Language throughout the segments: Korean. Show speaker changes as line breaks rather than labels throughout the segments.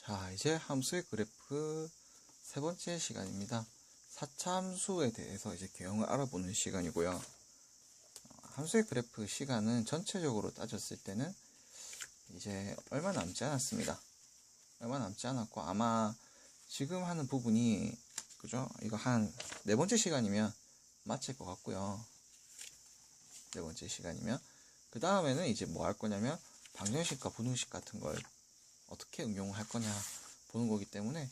자, 이제 함수의 그래프 세 번째 시간입니다. 4차 함수에 대해서 이제 개형을 알아보는 시간이고요. 함수의 그래프 시간은 전체적으로 따졌을 때는 이제 얼마 남지 않았습니다. 얼마 남지 않았고, 아마 지금 하는 부분이, 그죠? 이거 한 네 번째 시간이면 마칠 것 같고요. 네 번째 시간이면. 그 다음에는 이제 뭐 할 거냐면, 방정식과 부등식 같은 걸 어떻게 응용을 할 거냐 보는 거기 때문에,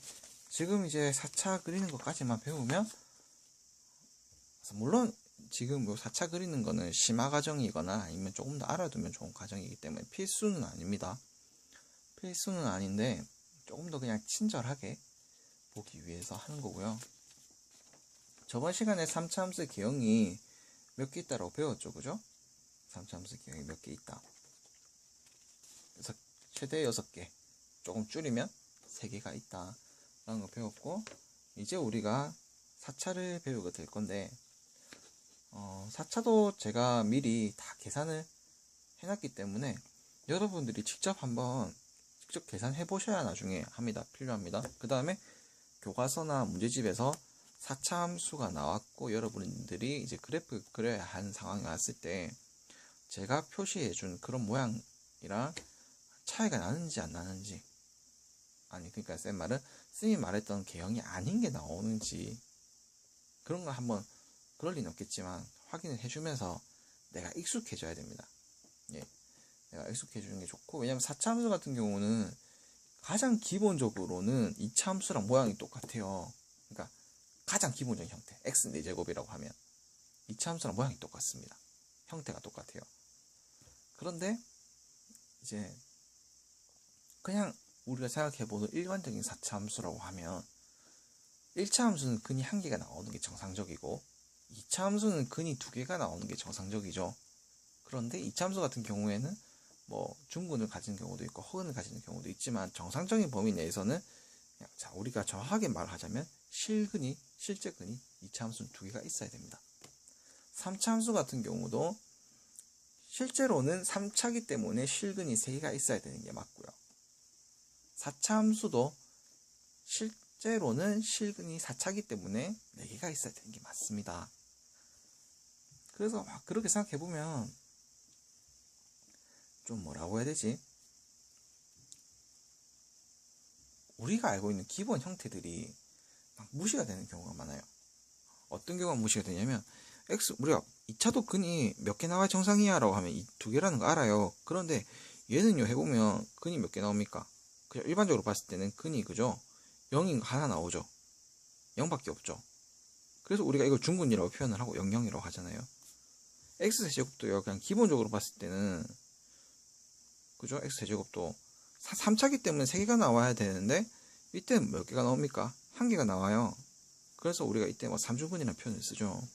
지금 이제 4차 그리는 것까지만 배우면, 물론 지금 뭐 4차 그리는 거는 심화 과정이거나 아니면 조금 더 알아두면 좋은 과정이기 때문에 필수는 아닙니다. 필수는 아닌데 조금 더 그냥 친절하게 보기 위해서 하는 거고요. 저번 시간에 3차 함수 개형이 몇 개 있다라고 배웠죠, 그죠? 3차 함수 개형이 몇 개 있다. 그래서 최대 6개, 조금 줄이면 3개가 있다 라는 거 배웠고, 이제 우리가 4차를 배우게 될 건데, 4차도 제가 미리 다 계산을 해놨기 때문에 여러분들이 직접 계산해 보셔야 나중에 필요합니다. 그 다음에 교과서나 문제집에서 4차 함수가 나왔고 여러분들이 이제 그래프 그려야 하는 상황이 왔을 때 제가 표시해 준 그런 모양이랑 차이가 나는지 안 나는지, 그러니까 쌤 말은 쌤이 말했던 개형이 아닌 게 나오는지, 그런 거 한번, 그럴 리는 없겠지만 확인을 해주면서 내가 익숙해져야 됩니다. 예, 내가 익숙해지는 게 좋고, 왜냐면 4차 함수 같은 경우는 가장 기본적으로는 2차 함수랑 모양이 똑같아요. 그러니까 가장 기본적인 형태, x 4제곱이라고 하면 2차 함수랑 모양이 똑같습니다. 형태가 똑같아요. 그런데 이제 그냥 우리가 생각해보는 일반적인 4차 함수라고 하면 1차 함수는 근이 1개가 나오는 게 정상적이고 2차 함수는 근이 2개가 나오는 게 정상적이죠. 그런데 2차 함수 같은 경우에는 뭐 중근을 가지는 경우도 있고 허근을 가지는 경우도 있지만, 정상적인 범위 내에서는 자, 우리가 정확하게 말하자면 실제 근이 2차 함수는 2개가 있어야 됩니다. 3차 함수 같은 경우도 실제로는 3차기 때문에 실근이 3개가 있어야 되는 게 맞고요. 4차 함수도 실제로는 실근이 4차기 때문에 4개가 있어야 되는 게 맞습니다. 그래서 그렇게 생각해보면 좀 뭐라고 해야 되지? 우리가 알고 있는 기본 형태들이 막 무시가 되는 경우가 많아요. 어떤 경우가 무시가 되냐면, 우리가 2차도 근이 몇 개 나와야 정상이야 라고 하면 2개라는 거 알아요. 그런데 얘는요, 해보면 근이 몇 개 나옵니까? 그냥 일반적으로 봤을 때는 근이, 그죠? 0인 거 하나 나오죠. 0밖에 없죠. 그래서 우리가 이걸 중근이라고 표현을 하고 00이라고 하잖아요. x제곱도요, 그냥 기본적으로 봤을 때는, 그죠? x제곱도 3차기 때문에 3개가 나와야 되는데 이때는 몇 개가 나옵니까? 1개가 나와요. 그래서 우리가 이때 뭐 3중근이라는 표현을 쓰죠.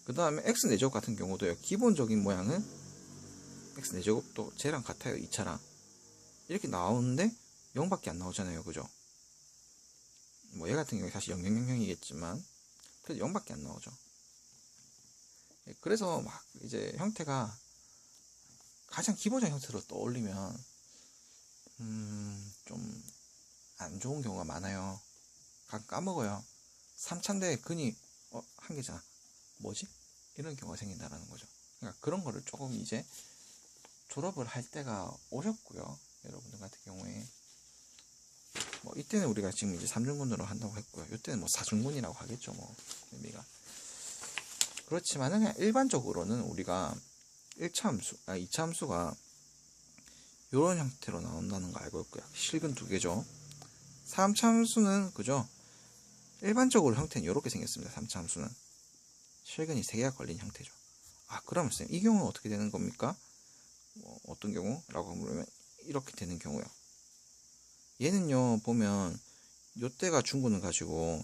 그 다음에 x 4제곱 같은 경우도요, 기본적인 모양은 x 4제곱도 쟤랑 같아요. 2차랑 이렇게 나오는데 0밖에 안 나오잖아요, 그죠? 뭐 얘 같은 경우에 사실 0000이겠지만 그래도 0밖에 안 나오죠. 그래서 막 이제 형태가 가장 기본적인 형태로 떠올리면 좀 안 좋은 경우가 많아요. 가끔 까먹어요. 3차인데 근이 1개잖아. 뭐지? 이런 경우가 생긴다라는 거죠. 그러니까 그런 거를 조금 이제 졸업을 할 때가 오셨고요. 여러분들 같은 경우에 뭐 이때는 우리가 지금 이제 3중근으로 한다고 했고요. 이때는 뭐 4중근이라고 하겠죠. 뭐 의미가. 그렇지만은 그냥 일반적으로는 우리가 2차 함수가 이런 형태로 나온다는 거 알고 있고요. 실근 2개죠. 3차 함수는, 그죠? 일반적으로 형태는 이렇게 생겼습니다. 3차 함수는 실근이 3개가 걸린 형태죠. 그러면 쌤, 이 경우는 어떻게 되는 겁니까? 어떤 경우라고 물으면 이렇게 되는 경우요. 얘는요, 보면 요때가 중근을 가지고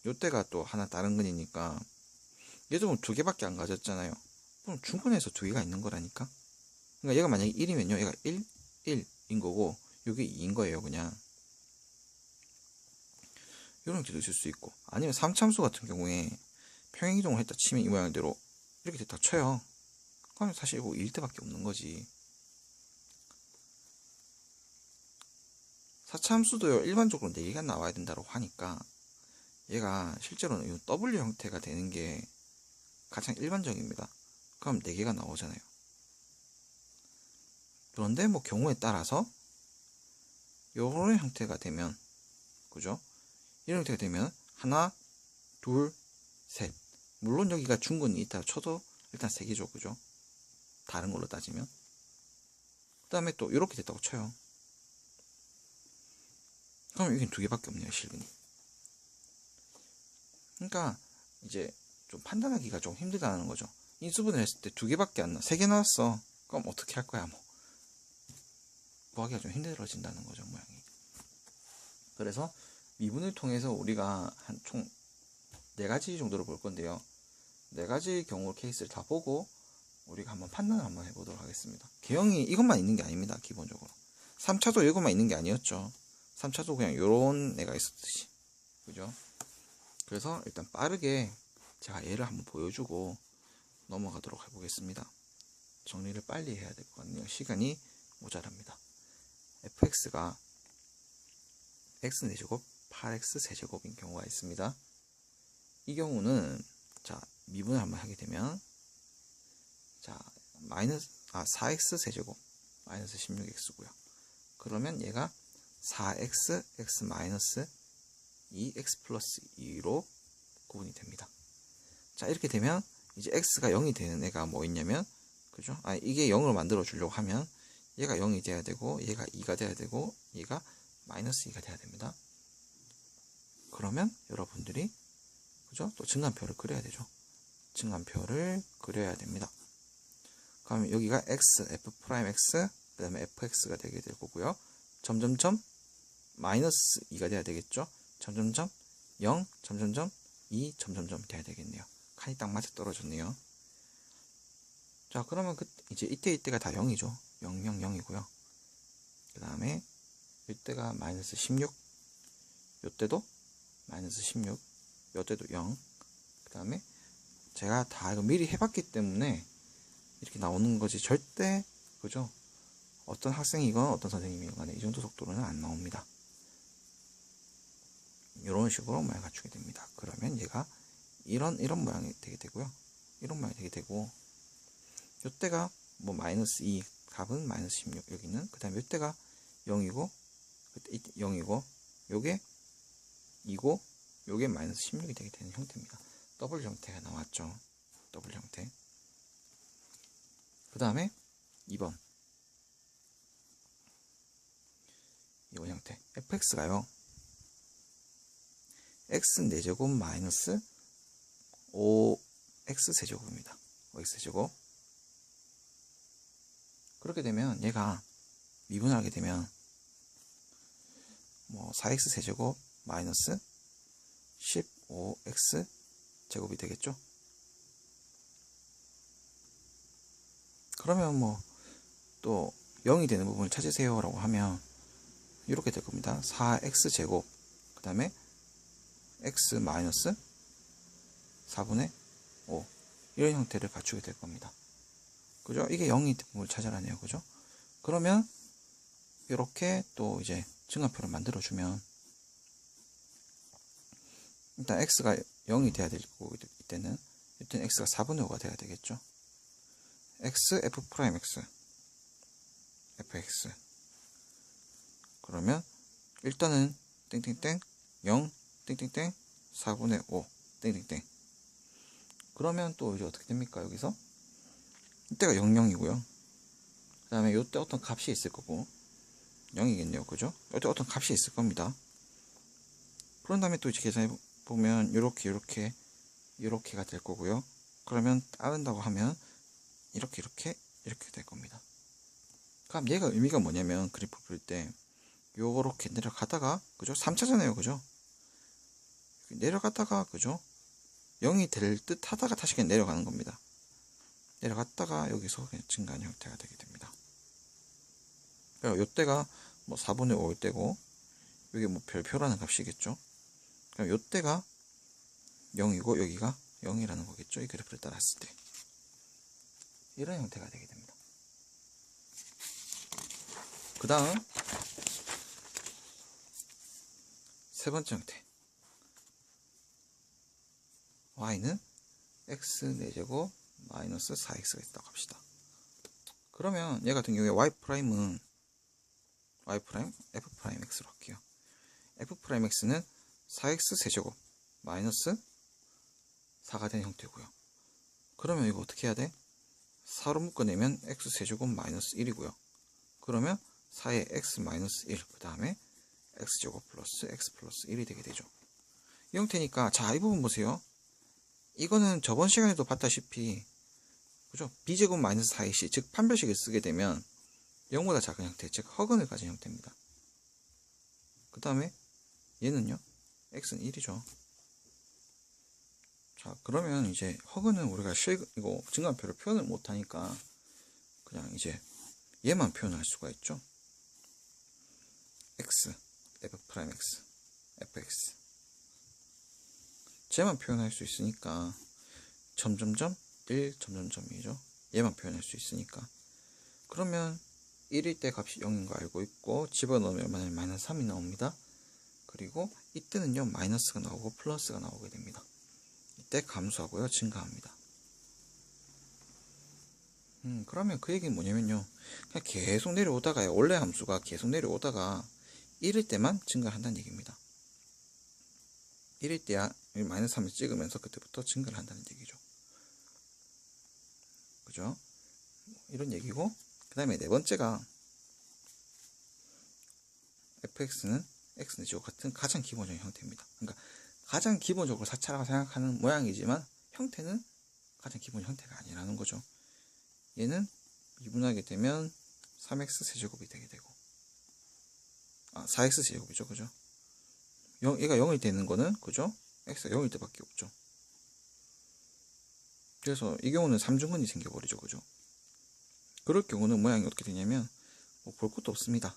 요때가 또 하나 다른 근이니까 얘도 뭐 2개밖에 안 가졌잖아요. 그럼 중근에서 2개가 있는 거라니까. 그러니까 얘가 만약에 1이면요, 얘가 1인 거고 요게 2인 거예요. 그냥 이런 형태도 있을 수 있고, 아니면 3참수 같은 경우에 평행이동을 했다 치면 이 모양대로 이렇게 됐다 쳐요. 그러면 사실 뭐 1일 때밖에 없는 거지. 사차함수도요 일반적으로 4개가 나와야 된다고 하니까 얘가 실제로는 이 W 형태가 되는 게 가장 일반적입니다. 그럼 4개가 나오잖아요. 그런데 뭐 경우에 따라서 요런 형태가 되면, 그죠? 이런 형태가 되면 하나, 둘, 셋. 물론 여기가 중근이 있다 쳐도 일단 3개죠, 그죠? 다른 걸로 따지면. 그 다음에 또 이렇게 됐다고 쳐요. 그럼 여긴 2개밖에 없네요, 실근이. 그러니까 이제 좀 판단하기가 좀 힘들다는 거죠. 인수분해 했을 때 2개밖에 안 나. 3개 나왔어. 그럼 어떻게 할 거야, 뭐. 구하기가 좀 힘들어진다는 거죠, 모양이. 그래서 미분을 통해서 우리가 한 총 4가지 정도로 볼 건데요. 4가지 경우 케이스를 다 보고 우리가 한번 판단을 한번 해보도록 하겠습니다. 개형이 이것만 있는 게 아닙니다, 기본적으로. 3차도 이것만 있는 게 아니었죠. 3차도 그냥 요런 애가 있었듯이. 그죠? 그래서 일단 빠르게 제가 얘를 한번 보여주고 넘어가도록 해보겠습니다. 정리를 빨리 해야 될 것 같네요. 시간이 모자랍니다. fx가 x4제곱 8x 세제곱인 경우가 있습니다. 이 경우는 자 미분을 한번 하게 되면 자 4x 세제곱 마이너스 16x고요. 그러면 얘가 4x x 마이너스 2x 플러스 2로 구분이 됩니다. 자 이렇게 되면 이제 x가 0이 되는 애가 뭐 있냐면, 그죠? 이게 0으로 만들어 주려고 하면 얘가 0이 돼야 되고 얘가 2가 돼야 되고 얘가 마이너스 2가 돼야 됩니다. 그러면 여러분들이, 그죠? 또 증간표를 그려야 되죠. 증간표를 그려야 됩니다. 그러면 여기가 x, f'x, 그 다음에 fx가 되게 될 거고요. 점점점 마이너스 2가 돼야 되겠죠. 점점점 0, 점점점 2, 점점점 돼야 되겠네요. 칸이 딱 맞아 떨어졌네요. 자, 그러면 이제 이때가 다 0이죠. 0, 0, 0이고요. 그 다음에 이때가 마이너스 16, 요때도 마이너스 16, 요때도 0. 그 다음에 제가 다 이거 미리 해봤기 때문에 이렇게 나오는 거지, 절대, 그죠? 어떤 학생이건 어떤 선생님이건 간에 이 정도 속도로는 안 나옵니다. 이런 식으로 모양을 갖추게 됩니다. 그러면 얘가 이런 모양이 되게 되고요. 이런 모양이 되게 되고, 요때가 뭐 마이너스 2, 값은 마이너스 16, 여기는. 그 다음에 요때가 0이고, 0이고, 요게 2고, 요게 마이너스 16이 되게 되는 형태입니다. 더블 형태가 나왔죠. 더블 형태. 그 다음에 2번 형태. fx가요. x 4제곱 마이너스 5x 세제곱입니다. 5x 세제곱. 그렇게 되면 얘가 미분을 하게 되면 뭐 4x 세제곱 마이너스 15x 제곱이 되겠죠. 그러면 뭐 또 0이 되는 부분을 찾으세요 라고 하면 이렇게 될 겁니다. 4x 제곱 그 다음에 x 마이너스 4분의 5 이런 형태를 갖추게 될 겁니다. 그죠? 이게 0이 되는 부분을 찾아라네요. 그죠? 그러면 이렇게 또 이제 증가표를 만들어 주면 일단 x가 0이 돼야 될 거고, 이때는 x가 4분의 5가 돼야 되겠죠. x f'x fx. 그러면 일단은 땡땡땡 0 땡땡땡 4분의 5 땡땡땡. 그러면 또 이제 어떻게 됩니까? 여기서 이때가 00이고요. 그 다음에 이때 어떤 값이 있을 거고 0이겠네요. 그죠? 이때 어떤 값이 있을 겁니다. 그런 다음에 또 이제 계산해 보면 이렇게가 될 거고요. 그러면 따른다고 하면 이렇게 될 겁니다. 그럼 얘가 의미가 뭐냐면 그래프 그릴 때 요렇게 내려가다가, 그죠? 3차잖아요. 그죠? 내려갔다가, 그죠? 0이 될 듯 하다가 다시 그냥 내려가는 겁니다. 내려갔다가 여기서 그냥 증가한 형태가 되게 됩니다. 요때가 뭐 4분의 5일 때고, 이게 뭐 별표라는 값이겠죠? 그럼 요때가 0이고, 여기가 0이라는 거겠죠? 이 그래프를 따랐을 때. 이런 형태가 되게 됩니다. 그 다음, 세 번째 형태. y는 x 4제곱 마이너스 4x가 있다고 합시다. 그러면 얘 같은 경우에 y''은 f'x로 할게요. f'x는 4x 세제곱 마이너스 4가 된 형태고요. 그러면 이거 어떻게 해야 돼? 4로 묶어내면 x 세제곱 마이너스 1이고요. 그러면 4에 x 마이너스 1, 그 다음에 x제곱 플러스 x 플러스 1이 되게 되죠. 이 형태니까, 자, 이 부분 보세요. 이거는 저번 시간에도 봤다시피, 그죠? b제곱 마이너스 4ac, 즉 판별식을 쓰게 되면 0보다 작은 형태, 즉 허근을 가진 형태입니다. 그 다음에 얘는요, x는 1이죠. 자, 그러면 이제 허근은 우리가 이거 증가표를 표현을 못하니까 그냥 이제 얘만 표현할 수가 있죠. x, f'x, fx 쟤만 표현할 수 있으니까 점점점 1 점점점이죠. 얘만 표현할 수 있으니까. 그러면 1일 때 값이 0인 거 알고 있고, 집어넣으면 얼마나 마이너스 3이 나옵니다. 그리고 이때는요, 마이너스가 나오고 플러스가 나오게 됩니다. 이때 감소하고요, 증가합니다. 그러면 그 얘기는 뭐냐면요, 그냥 계속 내려오다가요, 원래 함수가 계속 내려오다가 1일 때만 증가한다는 얘기입니다. 1일 때야 마이너스 3을 찍으면서 그때부터 증가를 한다는 얘기죠. 그죠? 이런 얘기고, 그 다음에 네 번째가 fx는 x 내지와 같은 가장 기본적인 형태입니다. 그러니까 가장 기본적으로 사차라고 생각하는 모양이지만 형태는 가장 기본 형태가 아니라는 거죠. 얘는 미분하게 되면 3x 세제곱이 되게 되고, 4x 제곱이죠. 그죠? 얘가 0이 되는 거는, 그죠? x가 0일 때밖에 없죠. 그래서 이 경우는 3중근이 생겨버리죠. 그죠? 그럴 경우는 모양이 어떻게 되냐면, 뭐 볼 것도 없습니다.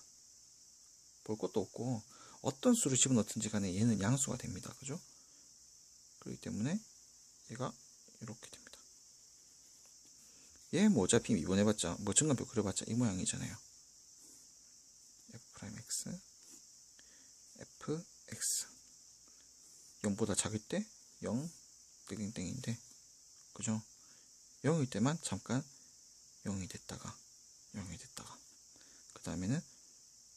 볼 것도 없고, 어떤 수를 집어넣든지 간에 얘는 양수가 됩니다. 그죠? 그렇기 때문에 얘가 이렇게 됩니다. 얘 뭐 어차피 미분해봤자, 뭐 증가표 그려봤자 이 모양이잖아요. f'x, fx 0보다 작을 때 0, 땡땡땡인데, 그죠? 0일 때만 잠깐 0이 됐다가 그 다음에는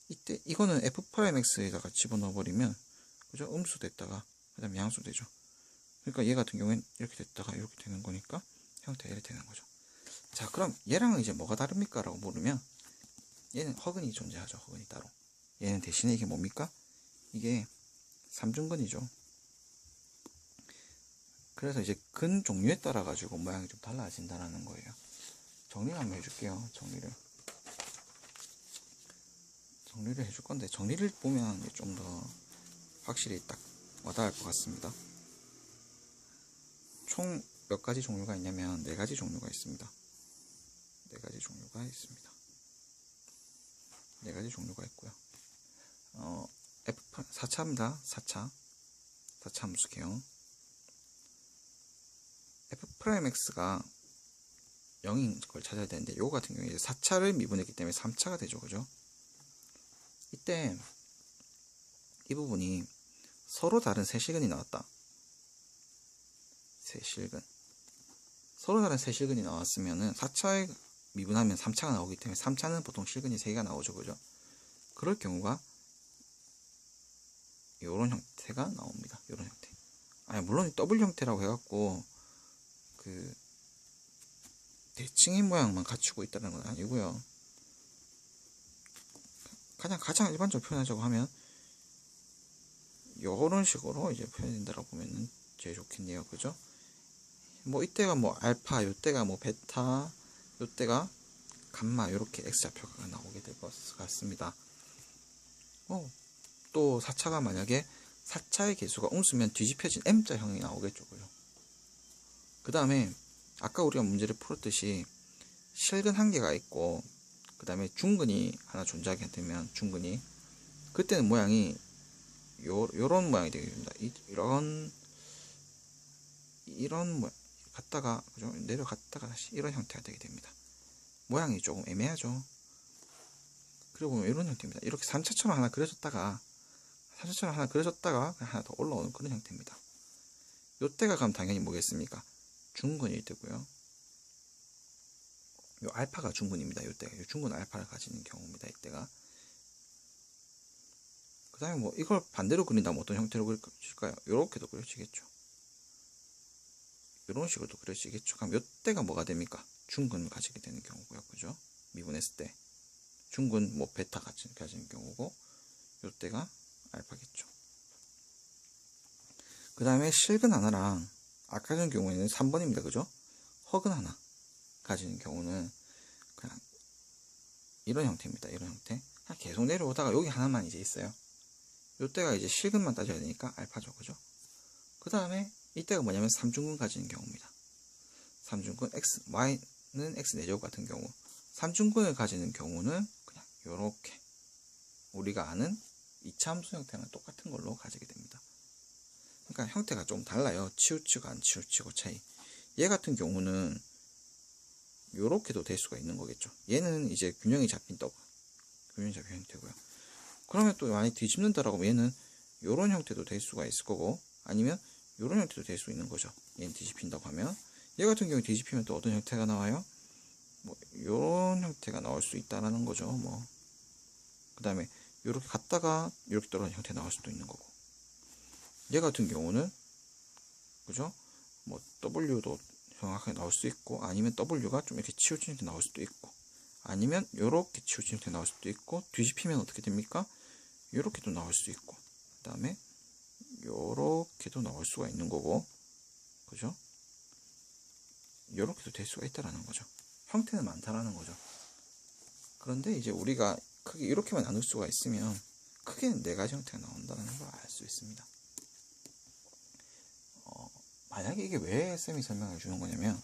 이때 이거는 f'x에다가 집어넣어버리면, 그죠? 음수 됐다가 그 다음에 양수 되죠. 그러니까 얘 같은 경우엔 이렇게 됐다가 이렇게 되는 거니까 형태가 이렇게 되는 거죠. 자, 그럼 얘랑은 이제 뭐가 다릅니까? 라고 물으면, 얘는 허근이 존재하죠. 허근이 따로. 얘는 대신에 이게 뭡니까? 이게 3중근이죠. 그래서 이제 근 종류에 따라 가지고 모양이 좀 달라진다는 거예요. 정리를 한번 해줄게요. 정리를 해줄 건데, 정리를 보면 좀 더 확실히 딱 와닿을 것 같습니다. 총 몇 가지 종류가 있냐면 4가지 종류가 있습니다. 4가지 종류가 있습니다. 4가지 종류가 있고요. 4차입니다. 4차 함수계요. f'x가 0인 걸 찾아야 되는데, 요거 같은 경우에 4차를 미분했기 때문에 3차가 되죠. 그죠? 이때 이 부분이 서로 다른 세실근이 나왔다. 서로 다른 세실근이 나왔으면은 4차에 미분하면 3차가 나오기 때문에 3차는 보통 실근이 3개가 나오죠. 그죠? 그럴 경우가 요런 형태가 나옵니다. 요런 형태. 물론 더블 형태라고 해갖고 그 대칭의 모양만 갖추고 있다는 건 아니고요. 가장 일반적으로 표현하자고 하면 요런 식으로 이제 표현된다라고 보면 제일 좋겠네요. 그죠? 뭐 이때가 뭐 알파, 요때가 뭐 베타, 요때가 감마, 요렇게 x좌표가 나오게 될 것 같습니다. 또 4차가 만약에 4차의 개수가 음수면 뒤집혀진 m자형이 나오겠죠. 그죠? 그 다음에 아까 우리가 문제를 풀었듯이 실근 한 개가 있고, 그 다음에 중근이 하나 존재하게 되면 중근이, 그때는 모양이 요런 모양이 되게 됩니다. 이런 모양 갔다가, 그죠? 내려갔다가 다시 이런 형태가 되게 됩니다. 모양이 조금 애매하죠. 그리고 보면 이런 형태입니다. 이렇게 3차처럼 하나 그려졌다가 삼수처럼 하나 그려졌다가 하나 더 올라오는 그런 형태입니다. 요때가 그럼 당연히 뭐겠습니까? 중근일 때고요. 요 알파가 중근입니다. 요때가 요 중근 알파를 가지는 경우입니다. 이때가. 그 다음에 뭐 이걸 반대로 그린다면 어떤 형태로 그려질까요? 요렇게도 그려지겠죠. 이런 식으로도 그려지겠죠. 그럼 요때가 뭐가 됩니까? 중근을 가지게 되는 경우고요. 그죠? 미분했을 때 중근 뭐 베타 가지는 경우고 요때가 알파겠죠. 그 다음에 실근 하나랑 아까 전 경우에는 3번입니다. 그죠? 허근 하나 가지는 경우는 그냥 이런 형태입니다. 이런 형태. 계속 내려오다가 여기 하나만 이제 있어요. 요때가 이제 실근만 따져야 되니까 알파죠. 그죠? 그 다음에 이때가 뭐냐면 3중근 가지는 경우입니다. 3중근 x, y는 x 4제곱 같은 경우 3중근을 가지는 경우는 그냥 요렇게 우리가 아는 이차함수 형태랑 똑같은 걸로 가지게 됩니다. 그러니까 형태가 좀 달라요. 치우치고 안 치우치고 차이. 얘 같은 경우는 요렇게도 될 수가 있는 거겠죠. 얘는 이제 균형이 잡힌 형태고요. 그러면 또 많이 뒤집는다라고 하면 얘는 요런 형태도 될 수가 있을 거고 아니면 요런 형태도 될 수 있는 거죠. 얘는 뒤집힌다고 하면 얘 같은 경우에 뒤집히면 또 어떤 형태가 나와요? 뭐 요런 형태가 나올 수 있다라는 거죠. 뭐 그 다음에 요렇게 갔다가 이렇게 떨어지는 형태 나올 수도 있는 거고 얘 같은 경우는 그죠? 뭐 W도 정확하게 나올 수 있고 아니면 W가 좀 이렇게 치우친 형태 나올 수도 있고 아니면 요렇게 치우친 형태 나올 수도 있고 뒤집히면 어떻게 됩니까? 요렇게도 나올 수 있고 그 다음에 요렇게도 나올 수가 있는 거고 그죠? 요렇게도 될 수가 있다라는 거죠. 형태는 많다라는 거죠. 그런데 이제 우리가 크게 이렇게만 나눌 수가 있으면 크게는 4가지 형태가 나온다는 걸 알 수 있습니다. 만약에 이게 왜 쌤이 설명해 주는 거냐면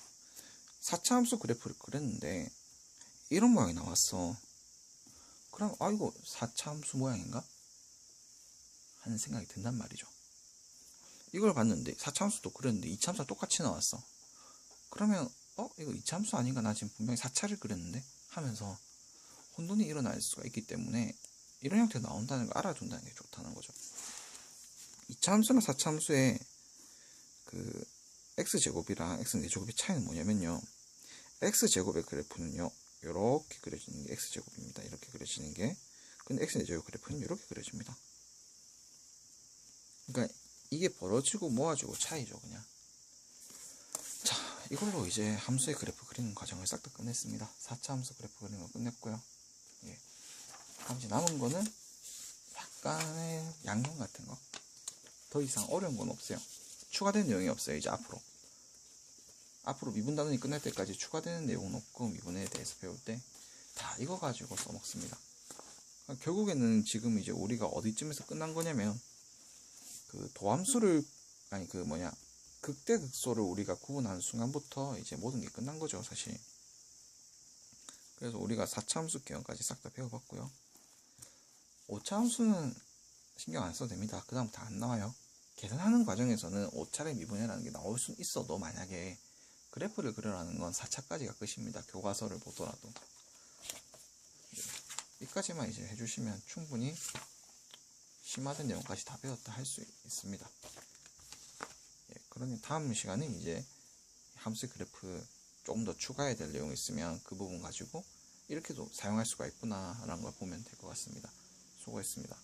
4차함수 그래프를 그렸는데 이런 모양이 나왔어. 그럼 이거 4차함수 모양인가? 하는 생각이 든단 말이죠. 이걸 봤는데 4차함수도 그렸는데 2차함수가 똑같이 나왔어. 그러면 이거 2차함수 아닌가? 나 지금 분명히 4차를 그렸는데? 하면서 혼돈이 일어날 수가 있기 때문에 이런 형태가 나온다는 걸 알아둔다는 게 좋다는 거죠. 2차함수나 4차함수의 그 x제곱이랑 x4제곱의 차이는 뭐냐면요. x제곱의 그래프는요. 이렇게 그려지는 게 x제곱입니다. 이렇게 그려지는 게. 근데 x4제곱 그래프는 이렇게 그려집니다. 그러니까 이게 벌어지고 모아지고 차이죠. 그냥. 자, 이걸로 이제 함수의 그래프 그리는 과정을 싹 다 끝냈습니다. 4차 함수 그래프 그리는 거 끝냈고요. 예. 다음 이제 남은 거는 약간의 양념 같은 거. 더 이상 어려운 건 없어요. 추가된 내용이 없어요. 이제 앞으로 미분 단원이 끝날 때까지 추가되는 내용은 없고 미분에 대해서 배울 때 다 이거 가지고 써먹습니다. 결국에는 지금 이제 우리가 어디쯤에서 끝난 거냐면 그 도함수를 극대극소를 우리가 구분하는 순간부터 이제 모든 게 끝난 거죠, 사실. 그래서 우리가 4차 함수 개념까지 싹 다 배워봤고요. 5차 함수는 신경 안 써도 됩니다. 그 다음부터 안 나와요. 계산하는 과정에서는 5차례 미분이라는 게 나올 수 있어도 만약에 그래프를 그려라는 건 4차까지가 끝입니다. 교과서를 보더라도. 여기까지만 이제 해주시면 충분히 심화된 내용까지 다 배웠다 할 수 있습니다. 그러니 다음 시간에 이제 함수 그래프 조금 더 추가해야 될 내용이 있으면 그 부분 가지고 이렇게도 사용할 수가 있구나 라는 걸 보면 될 것 같습니다. 수고했습니다.